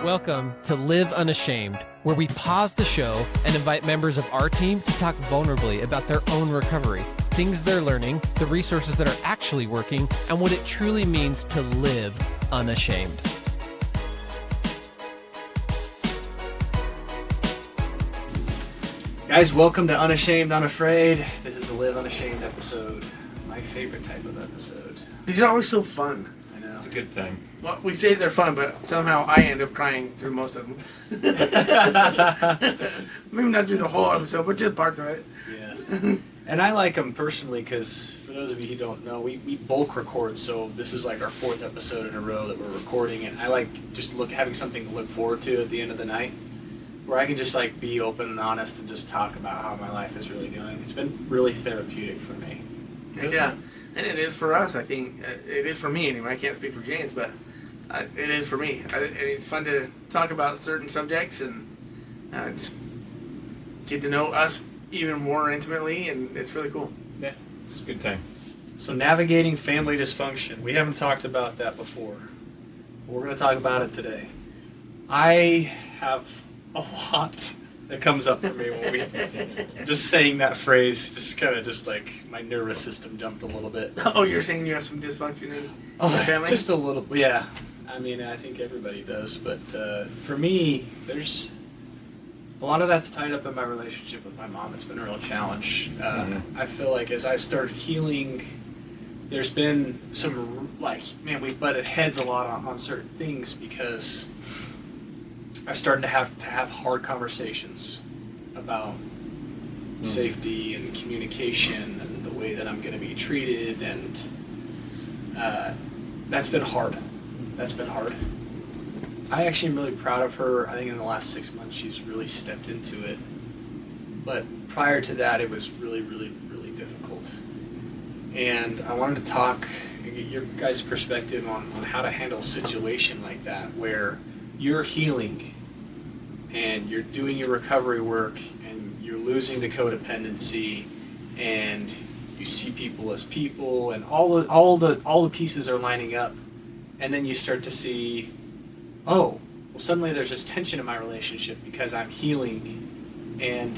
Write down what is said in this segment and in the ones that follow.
Welcome to Live Unashamed, where we pause the show and invite members of our team to talk vulnerably about their own recovery, things they're learning, the resources that are actually working, and what it truly means to live unashamed. Guys, welcome to Unashamed, Unafraid. This is a Live Unashamed episode. My favorite type of episode. These are always so fun. I know. It's a good thing. Well, we say they're fun, but somehow I end up crying through most of them. Maybe not through the whole episode, but just parts of it. Yeah. And I like them personally because, for those of you who don't know, we bulk record, so this is like our fourth episode in a row that we're recording, and I like just having something to look forward to at the end of the night, where I can just like be open and honest and just talk about how my life is really going. It's been really therapeutic for me. Yeah, and it is for us, I think. It is for me anyway. I can't speak for James, but it is for me. And it's fun to talk about certain subjects and just get to know us even more intimately, and it's really cool. Yeah, it's a good time. So navigating family dysfunction. We haven't talked about that before. We're going to talk about it today. I have a lot that comes up for me when we just saying that phrase just kind of just like my nervous system jumped a little bit. Oh, you're saying you have some dysfunction in your family? Just a little, yeah. I mean, I think everybody does, but for me, there's a lot of that's tied up in my relationship with my mom. It's been a real challenge. I feel like as I've started healing, there's been some, like, man, we've butted heads a lot on certain things because I've started to have hard conversations about safety and communication and the way that I'm going to be treated, and that's been hard. I actually am really proud of her. I think in the last 6 months she's really stepped into it. But prior to that, it was really, really, really difficult. And I wanted to talk, get your guys' perspective on how to handle a situation like that, where you're healing and you're doing your recovery work and you're losing the codependency and you see people as people and all the pieces are lining up, and then you start to see, oh, well, suddenly there's this tension in my relationship because I'm healing and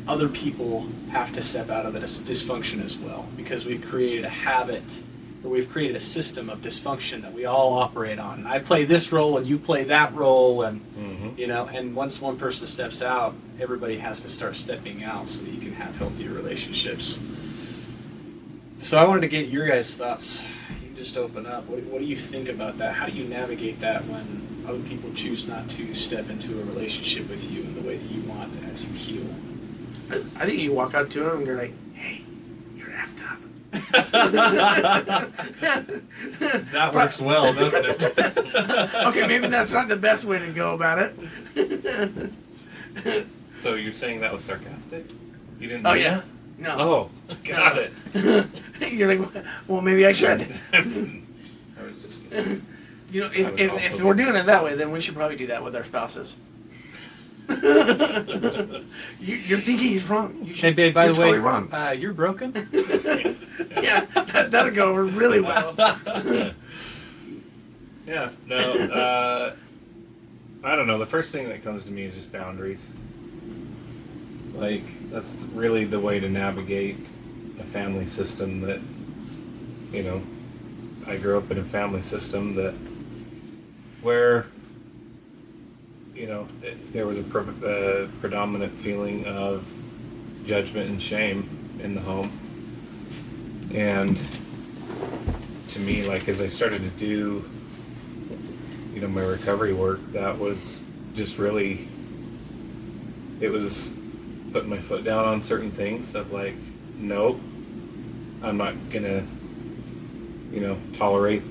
other people have to step out of the dysfunction as well, because we've created a habit, or we've created a system of dysfunction that we all operate on. And I play this role and you play that role, and you know, and once one person steps out, everybody has to start stepping out so that you can have healthier relationships. So I wanted to get your guys' thoughts. You can just open up. What do you think about that? How do you navigate that when other people choose not to step into a relationship with you in the way that you want as you heal? I think you walk up to them and you're like, hey, you're effed up. That works well, doesn't it? Okay, maybe that's not the best way to go about it. So you're saying that was sarcastic? You didn't Oh, mean yeah. that? No. Oh, got it. You're like, well, maybe I should. I was just kidding. You know, I would if also we're be- doing it that way, then we should probably do that with our spouses. You're thinking he's wrong. You should, Hey, babe, by you're the way, totally wrong. you're broken? Yeah, that'll go really well. Yeah, no, I don't know. The first thing that comes to me is just boundaries. Like, that's really the way to navigate a family system that, you know, I grew up in a family system where, you know, there was a predominant feeling of judgment and shame in the home. And to me, like, as I started to do, you know, my recovery work, that was just really, it was putting my foot down on certain things of like, nope, I'm not gonna, you know, tolerate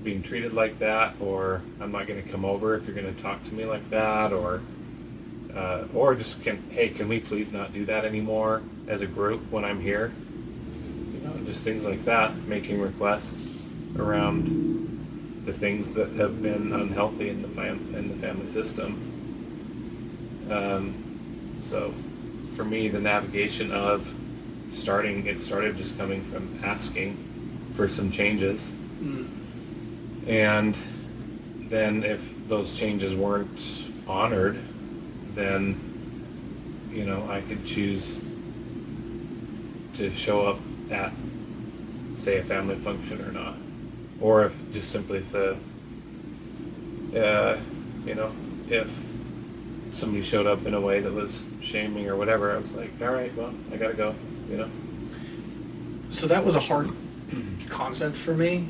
being treated like that, or I'm not gonna come over if you're gonna talk to me like that, or just hey, can we please not do that anymore as a group when I'm here? You know, just things like that, making requests around the things that have been unhealthy in the family system. So for me, the navigation of it started just coming from asking for some changes. And then if those changes weren't honored, then, you know, I could choose to show up at, say, a family function or not. Or if just simply if the, you know, if somebody showed up in a way that was shaming or whatever, I was like, all right, well, I gotta go, you know. So that was a hard concept for me.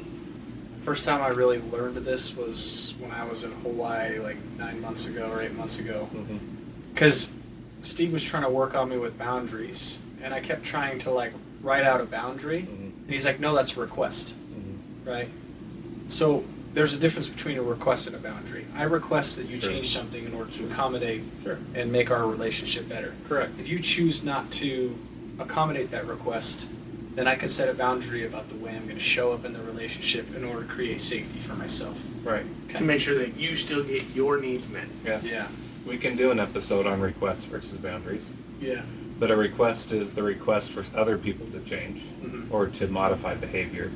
First time I really learned of this was when I was in Hawaii like 9 months ago or 8 months ago. Because Steve was trying to work on me with boundaries, and I kept trying to like write out a boundary, and he's like, no, that's a request, right? So there's a difference between a request and a boundary. I request that you change something in order to accommodate and make our relationship better. Correct. If you choose not to accommodate that request, then I can set a boundary about the way I'm going to show up in the relationship in order to create safety for myself. Right. Okay. To make sure that you still get your needs met. Yeah. We can do an episode on requests versus boundaries. Yeah. But a request is the request for other people to change Mm-hmm. or to modify behavior.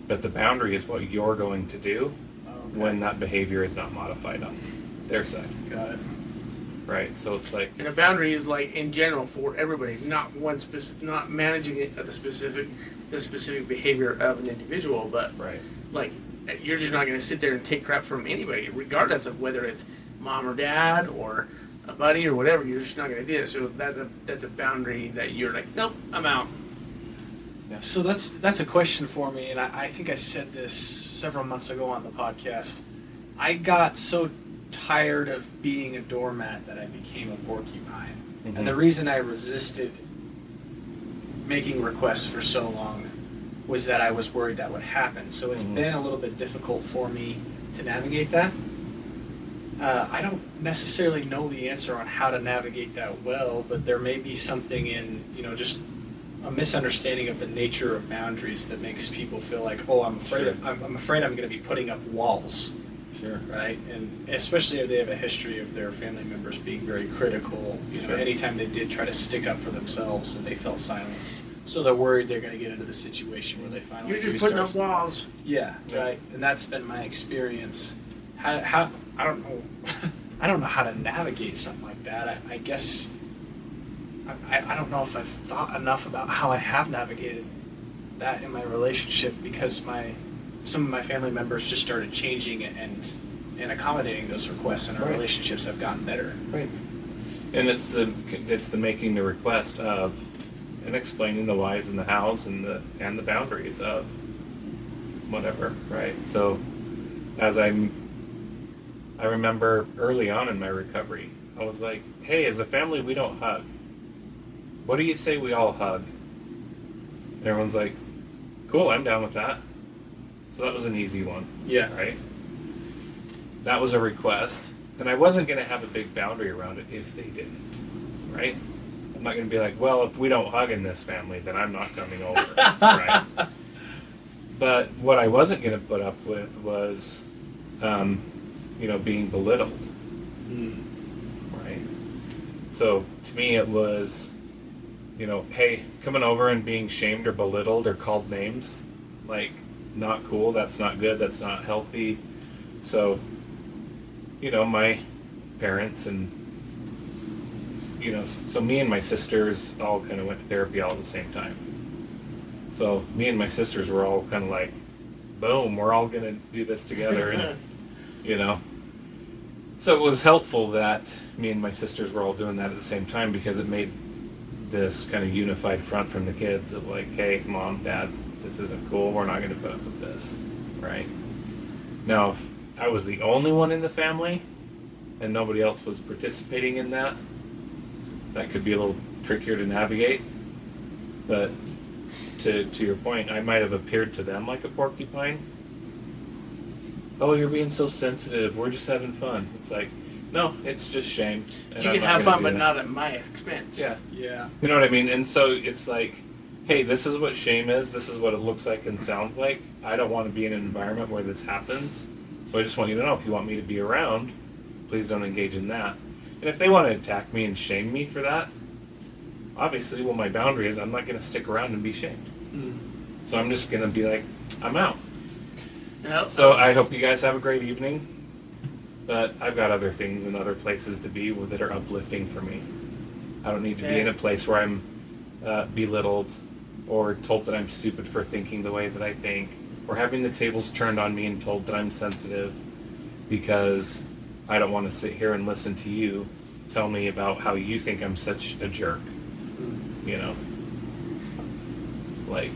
But the boundary is what you're going to do when that behavior is not modified on their side. Got it. Right? So it's like, And a boundary is like in general for everybody, not one specific, not managing it at the specific behavior of an individual, but right. like you're just not going to sit there and take crap from anybody, regardless of whether it's mom or dad or a buddy or whatever. You're just not going to do it. So that's a boundary that you're like, nope, I'm out. So that's a question for me, and I think I said this several months ago on the podcast. I got so tired of being a doormat that I became a porcupine. Mm-hmm. And the reason I resisted making requests for so long was that I was worried that would happen. So it's been a little bit difficult for me to navigate that. I don't necessarily know the answer on how to navigate that well, but there may be something in, just a misunderstanding of the nature of boundaries that makes people feel like, oh, I'm afraid I'm afraid I'm going to be putting up walls. Sure. Right? And especially if they have a history of their family members being very critical, anytime they did try to stick up for themselves and they felt silenced. So they're worried they're going to get into the situation where they finally You're just putting up walls. Yeah, right. And that's been my experience. How I don't know. I don't know how to navigate something like that. I guess I don't know if I've thought enough about how I have navigated that in my relationship, because some of my family members just started changing and accommodating those requests, and our relationships have gotten better. Right. And it's the making the request of and explaining the whys and the hows and the boundaries of whatever, right? So as I remember early on in my recovery, I was like, hey, as a family, we don't hug. What do you say we all hug? And everyone's like, cool, I'm down with that. So that was an easy one. Yeah. Right? That was a request. And I wasn't going to have a big boundary around it if they didn't. Right? I'm not going to be like, well, if we don't hug in this family, then I'm not coming over. Right? But what I wasn't going to put up with was, being belittled. Right? So to me it was, hey, coming over and being shamed or belittled or called names, like, not cool, that's not good, that's not healthy. So, my parents and, so me and my sisters all kind of went to therapy all at the same time. So me and my sisters were all kind of like, boom, we're all going to do this together. And, So it was helpful that me and my sisters were all doing that at the same time, because it made this kind of unified front from the kids of like, hey, mom, dad, this isn't cool, we're not going to put up with this, right? Now, if I was the only one in the family and nobody else was participating in that, that could be a little trickier to navigate. But to your point, I might have appeared to them like a porcupine. Oh, you're being so sensitive, we're just having fun. It's like, no, it's just shame. And You can have fun, but not at my expense. Yeah. You know what I mean? And so it's like, hey, this is what shame is, this is what it looks like and sounds like. I don't want to be in an environment where this happens. So I just want you to know, if you want me to be around, please don't engage in that. And if they want to attack me and shame me for that, obviously, my boundary is I'm not going to stick around and be shamed. So I'm just going to be like, I'm out. So I hope you guys have a great evening. But I've got other things and other places to be that are uplifting for me. I don't need to be in a place where I'm belittled or told that I'm stupid for thinking the way that I think, or having the tables turned on me and told that I'm sensitive because I don't want to sit here and listen to you tell me about how you think I'm such a jerk. You know? Like...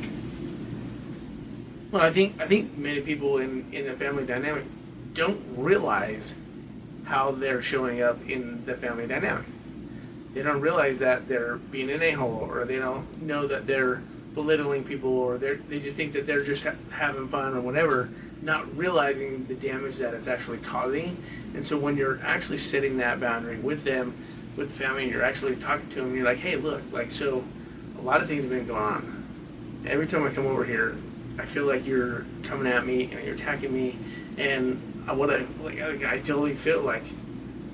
Well, I think many people in a family dynamic don't realize how they're showing up in the family dynamic. They don't realize that they're being an a-hole, or they don't know that they're belittling people, or they just think that they're just having fun or whatever, not realizing the damage that it's actually causing. And so when you're actually setting that boundary with them, with the family, and you're actually talking to them, you're like, hey, look, like, so a lot of things have been going on. Every time I come over here, I feel like you're coming at me and you're attacking me, and I totally feel like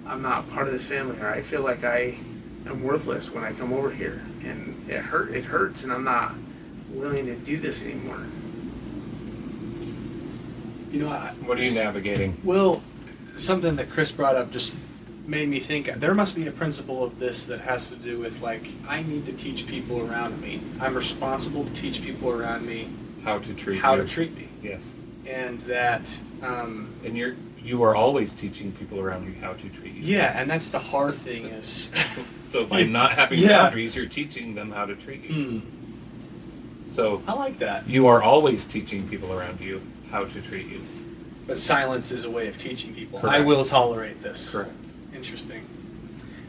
I'm not part of this family, or I feel like I am worthless when I come over here, and it hurts, and I'm not willing to do this anymore. You know, what are you navigating? Well, something that Chris brought up just made me think there must be a principle of this that has to do with, like, I need to teach people around me. I'm responsible to teach people around me how to treat me. Yes. And that and you are always teaching people around you how to treat you. Yeah, and that's the hard thing is so by not having boundaries, you're teaching them how to treat you. So I like that. You are always teaching people around you how to treat you. But silence is a way of teaching people. Correct. I will tolerate this. Correct. Interesting.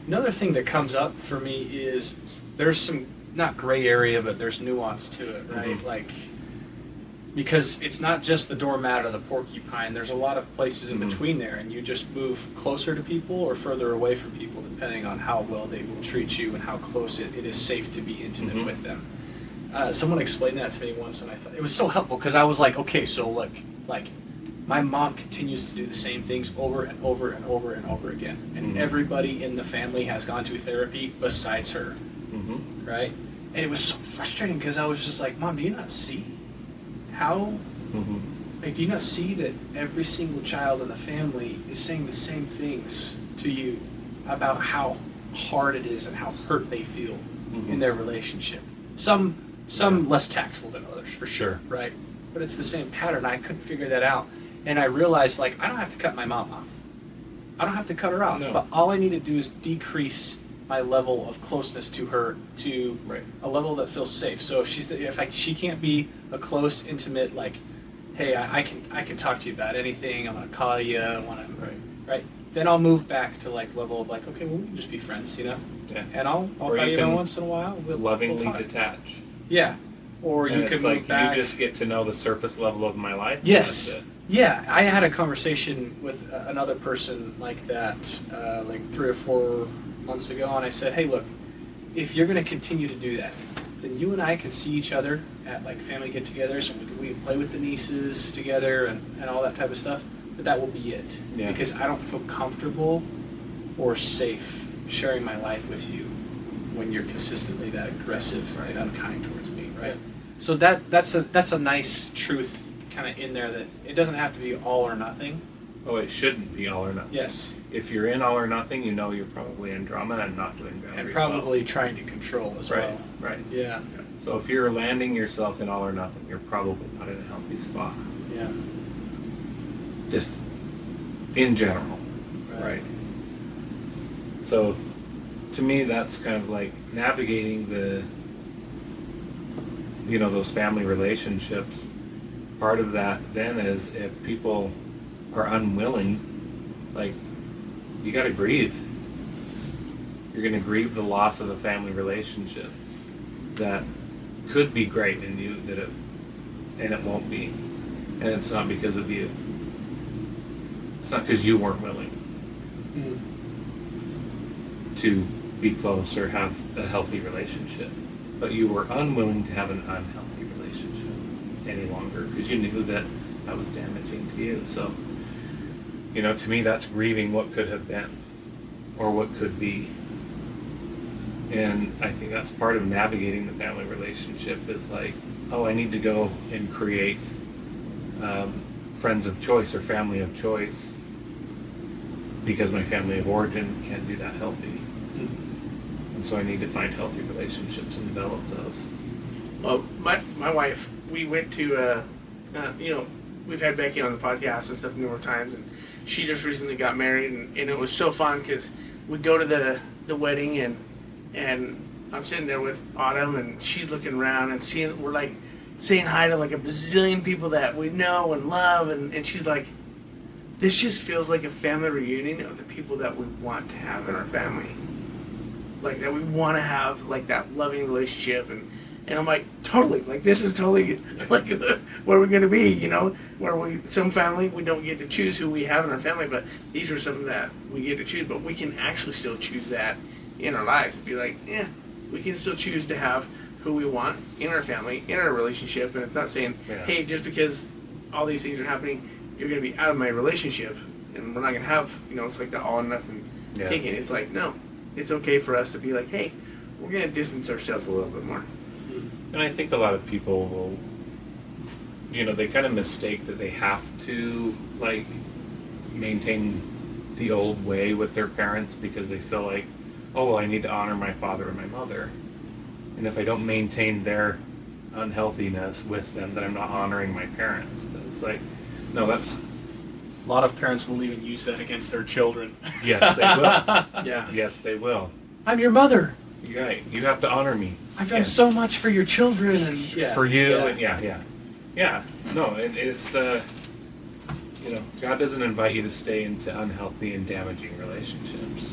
Another thing that comes up for me is there's some, not gray area, but there's nuance to it, right? Mm-hmm. Like, because it's not just the doormat or the porcupine. There's a lot of places in between there, and you just move closer to people or further away from people depending on how well they will treat you and how close it is safe to be intimate with them. Someone explained that to me once, and I thought it was so helpful because I was like, okay, so look, like, my mom continues to do the same things over and over and over and over again, and everybody in the family has gone to therapy besides her, right? And it was so frustrating because I was just like, Mom, do you not see how, like, do you not see that every single child in the family is saying the same things to you about how hard it is and how hurt they feel in their relationship? Some less tactful than others, for sure, right? But it's the same pattern. I couldn't figure that out. And I realized, like, I don't have to cut my mom off. I don't have to cut her off. No. But all I need to do is decrease my level of closeness to her to a level that feels safe. So if she can't be a close, intimate, like, hey, I can talk to you about anything. I'm gonna call you. I want to, right? Then I'll move back to, like, level of, like, okay, well, we can just be friends, you know. Yeah. And I'll call you every once in a while. We'll lovingly talk. Detach. Yeah. Or and you could like move back. You just get to know the surface level of my life. Yes. That's it. Yeah, I had a conversation with another person like that, like 3 or 4 months ago, and I said, hey, look, if you're going to continue to do that, then you and I can see each other at, like, family get-togethers, and we can play with the nieces together and all that type of stuff, but that will be it. Yeah. Because I don't feel comfortable or safe sharing my life with you when you're consistently that aggressive and unkind towards me, right? Yeah. So that's a nice truth kind of in there, that it doesn't have to be all or nothing. Oh, it shouldn't be all or nothing. Yes. If you're in all or nothing, you know you're probably in drama and not doing boundaries. And probably trying to control as well. Right. Yeah. So if you're landing yourself in all or nothing, you're probably not in a healthy spot. Yeah. Just in general. Right. So to me, that's kind of like navigating those family relationships. Part of that then is if people are unwilling, like, you got to grieve. You're going to grieve the loss of a family relationship that could be great in you, and it won't be. And it's not because of you. It's not because you weren't willing to be close or have a healthy relationship, but you were unwilling to have an unhealthy relationship any longer because you knew that was damaging to you. So, to me, that's grieving what could have been or what could be. And I think that's part of navigating the family relationship is like, oh, I need to go and create friends of choice or family of choice because my family of origin can't do that healthy. And so I need to find healthy relationships and develop those. Well, my wife, we went to, we've had Becky on the podcast and stuff numerous times, and she just recently got married, and it was so fun because we'd go to the wedding, and I'm sitting there with Autumn, and she's looking around and we're like saying hi to like a bazillion people that we know and love, and she's like, this just feels like a family reunion of the people that we want to have in our family. Like that we want to have like that loving relationship, and I'm like, totally, like this is totally like where we're gonna be, where some family we don't get to choose who we have in our family, but these are some that we get to choose, but we can actually still choose that in our lives and be like, we can still choose to have who we want in our family, in our relationship, and it's not saying, hey, just because all these things are happening, you're gonna be out of my relationship, and we're not gonna have, it's like the all or nothing thinking. It's like, no, it's okay for us to be like, hey, we're gonna distance ourselves a little bit more. And I think a lot of people will, they kind of mistake that they have to, like, maintain the old way with their parents because they feel like, oh, well, I need to honor my father and my mother. And if I don't maintain their unhealthiness with them, then I'm not honoring my parents. But it's like, no, that's... A lot of parents will even use that against their children. Yes, they will. Yeah. Yes, they will. I'm your mother. Right. You have to honor me. I've done so much for your children. And for you. And yeah. No, it's, God doesn't invite you to stay into unhealthy and damaging relationships.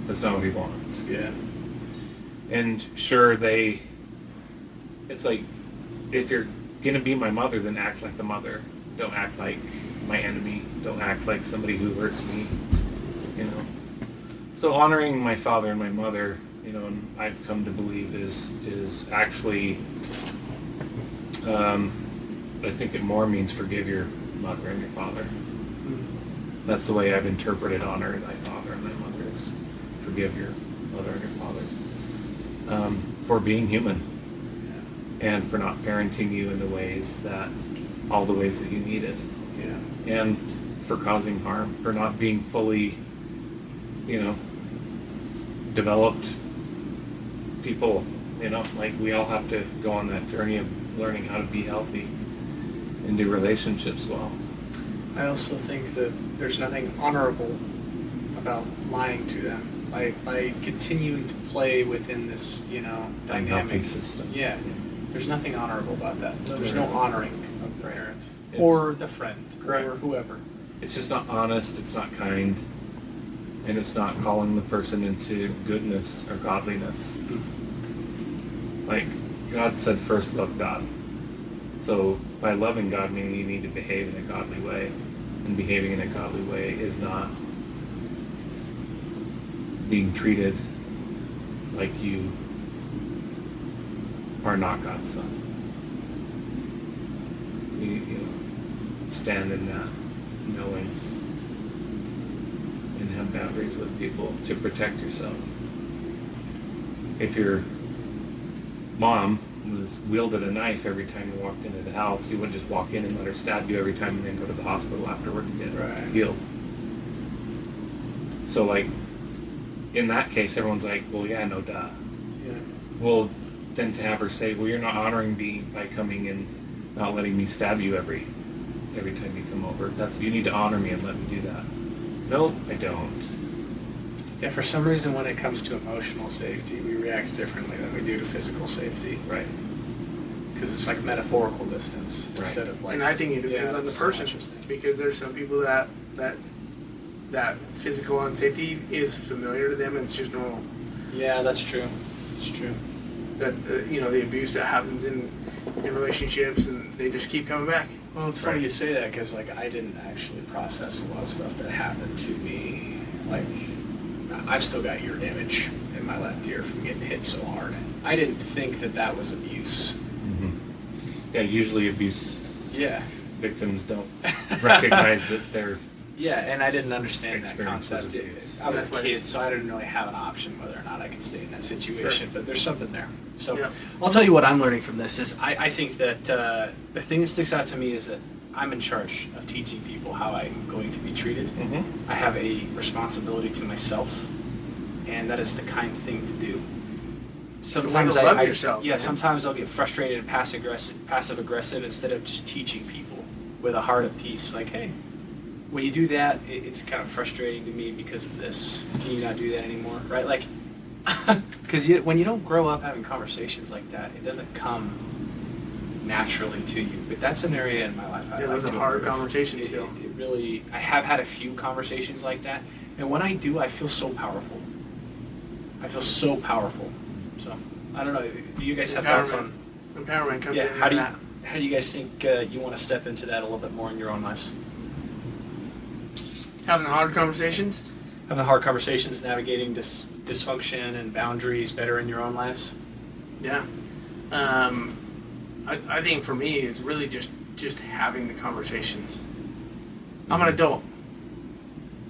That's not what he wants. Yeah. And sure, it's like, if you're going to be my mother, then act like the mother. Don't act like my enemy. Don't act like somebody who hurts me, So honoring my father and my mother, and I've come to believe is actually, I think it more means forgive your mother and your father. That's the way I've interpreted honor thy father and thy mother is forgive your mother and your father. For being human and for not parenting you in all the ways that you needed. Yeah. And for causing harm, for not being fully, developed people, like we all have to go on that journey of learning how to be healthy and do relationships well. I also think that there's nothing honorable about lying to them. By continuing to play within this, dynamic system. Yeah. There's nothing honorable about that. There's no honoring of the parent It's- or the friend Correct. or whoever. It's just not honest, it's not kind, and it's not calling the person into goodness or godliness. Like, God said first love God. So by loving God, meaning you need to behave in a godly way. And behaving in a godly way is not being treated like you are not God's son. You stand in that knowing and have boundaries with people to protect yourself. If your mom wielded a knife every time you walked into the house, you wouldn't just walk in and let her stab you every time and then go to the hospital afterward and get healed. So, like, in that case, everyone's like, well, yeah, no duh. Yeah. Well, then to have her say, well, you're not honoring me by coming and not letting me stab you every time you come over. You need to honor me and let me do that. No, I don't. Yeah, for some reason when it comes to emotional safety, we react differently than we do to physical safety. Right. Because it's like metaphorical distance instead of like... And I think it depends on the it's person, interesting. because there's some people that physical unsafety is familiar to them and it's just normal. Yeah, that's true. It's true. That the abuse that happens in relationships, and they just keep coming back. Well, it's funny you say that because like I didn't actually process a lot of stuff that happened to me. Like I've still got ear damage in my left ear from getting hit so hard. I didn't think that was abuse. Mm-hmm. Yeah, usually abuse victims don't recognize that they're... Yeah, and I didn't understand that concept. Abuse. I was a kid, so I didn't really have an option whether or not I could stay in that situation, but there's something there. So I'll tell you what I'm learning from this is I think that the thing that sticks out to me is that I'm in charge of teaching people how I'm going to be treated. Mm-hmm. I have a responsibility to myself, and that is the kind thing to do. Sometimes to love yourself. Yeah, Man. sometimes I'll get frustrated and passive aggressive instead of just teaching people with a heart of peace. Like, hey, when you do that, it's kind of frustrating to me because of this. Can you not do that anymore? Right? Like, because when you don't grow up having conversations like that, it doesn't come naturally to you. But that's an area in my life I It was like a to hard improve. conversation still. It really, I have had a few conversations like that, and when I do, I feel so powerful. I feel so powerful. So I don't know. Do you guys have thoughts on? Empowerment comes Yeah. in. How do you that. how do you guys think you want to step into that a little bit more in your own lives? Having hard conversations. Having the hard conversations, navigating dysfunction and boundaries better in your own lives. Yeah. I think for me, it's really just having the conversations. I'm an adult,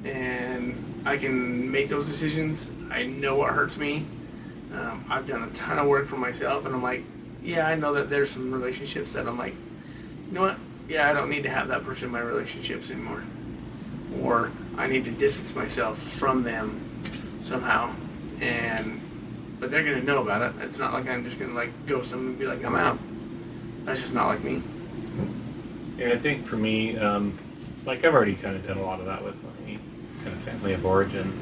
and I can make those decisions. I know what hurts me. I've done a ton of work for myself, and I'm like, yeah, I know that there's some relationships that I'm like, you know what? Yeah, I don't need to have that person in my relationships anymore. Or I need to distance myself from them somehow. But they're gonna know about it. It's not like I'm just gonna like ghost them and be like, I'm out. That's just not like me. Yeah, I think for me, like I've already kind of done a lot of that with my kind of family of origin.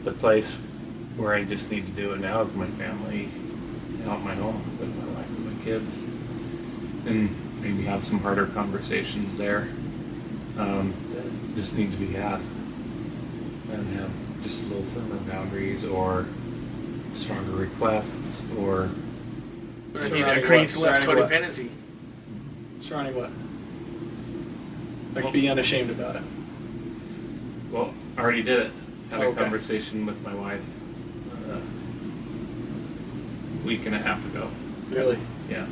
The place where I just need to do it now is my family, my home with my wife and my kids, and maybe have some harder conversations there that just need to be had, and have just a little firmer boundaries or stronger requests or. But I think Surrounding that creates what? less Surrounding what? codependency. Surrounding what? Like, be unashamed about it. Well, I already did it. Had a Okay. conversation with my wife a week and a half ago. Really? Yeah.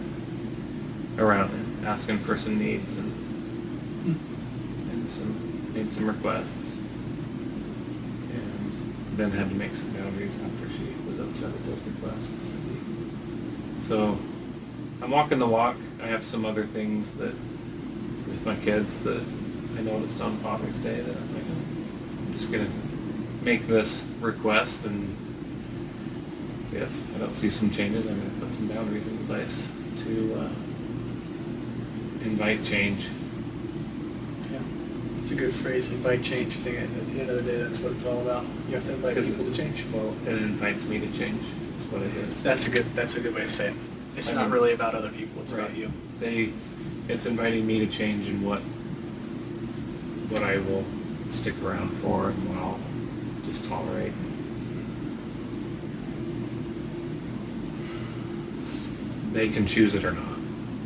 Around it, asking for some needs and made some requests. And then had to make some boundaries after she was upset with those requests. So I'm walking the walk. I have some other things that with my kids that I noticed on Father's Day that I'm like, I'm just gonna make this request, and if I don't see some changes, I'm gonna put some boundaries in place to invite change. Yeah. It's a good phrase, invite change. I think at the end of the day, that's what it's all about. You have to invite people to change. Well, it invites me to change. That's what it is. That's a good way to say it. It's not really about other people, it's about you. It's inviting me to change in what I will stick around for and what I'll just tolerate. They can choose it or not,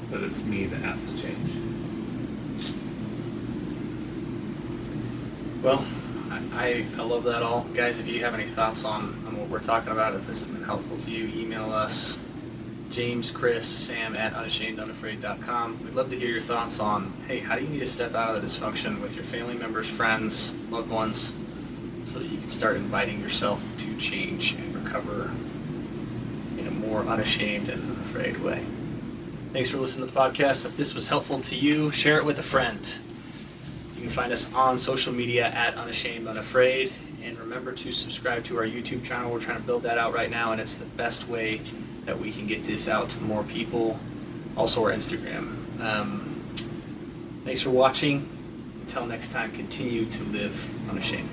but it's me that has to change. Well, I love that all. Guys, if you have any thoughts on what we're talking about, if this has been helpful to you, email us. James, Chris, Sam at unashamed.unafraid.com. We'd love to hear your thoughts on, hey, how do you need to step out of the dysfunction with your family members, friends, loved ones, so that you can start inviting yourself to change and recover in a more unashamed and unafraid way. Thanks for listening to the podcast. If this was helpful to you, share it with a friend. You can find us on social media at Unashamed Unafraid. And remember to subscribe to our YouTube channel. We're trying to build that out right now, and it's the best way that we can get this out to more people. Also our Instagram. Thanks for watching. Until next time, continue to live unashamed.